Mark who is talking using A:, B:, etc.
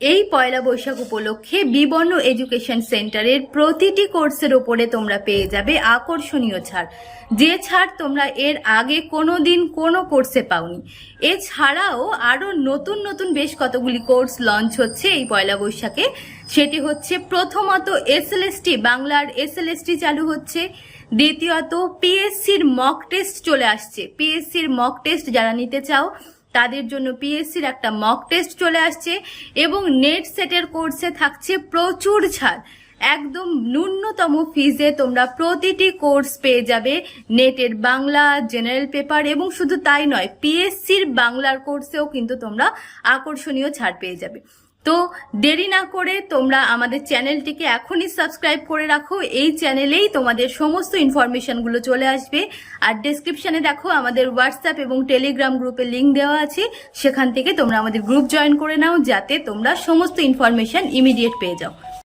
A: এই পয়লা বৈশাখ উপলক্ষে বিবর্ণ এডুকেশন সেন্টারের প্রতিটি কোর্সের ওপরে তোমরা পেয়ে যাবে আকর্ষণীয় ছাড়, যে ছাড় তোমরা এর আগে কোনোদিন কোনো কোর্সে পাওনি। এছাড়াও আরো নতুন নতুন বেশ কতগুলি কোর্স লঞ্চ হচ্ছে এই পয়লা বৈশাখে। সেটি হচ্ছে প্রথমত এসএলএসটি, বাংলার এসএলএসটি চালু হচ্ছে। দ্বিতীয়ত পিএসসির মক টেস্ট চলে আসছে। পিএসসির মক টেস্ট যারা নিতে চাও তাদের জন্য পিএসসির একটা মক টেস্ট চলে আসছে। এবং নেট সেটের কোর্সে থাকছে প্রচুর ছাড়। একদম ন্যূনতম ফিজে তোমরা প্রতিটি কোর্স পেয়ে যাবে। নেটের বাংলা, জেনারেল পেপার এবং শুধু তাই নয়, পিএসসির বাংলার কোর্সেও কিন্তু তোমরা আকর্ষণীয় ছাড় পেয়ে যাবে। তো দেরি না করে তোমরা আমাদের চ্যানেলটিকে এখনই সাবস্ক্রাইব করে রাখো। এই চ্যানেলেই তোমাদের সমস্ত ইনফরমেশনগুলো চলে আসবে। আর ডেসক্রিপশনে দেখো আমাদের হোয়াটসঅ্যাপ এবং টেলিগ্রাম গ্রুপের লিঙ্ক দেওয়া আছে, সেখান থেকে তোমরা আমাদের গ্রুপ জয়েন করে নাও, যাতে তোমরা সমস্ত ইনফরমেশন ইমিডিয়েট পেয়ে যাও।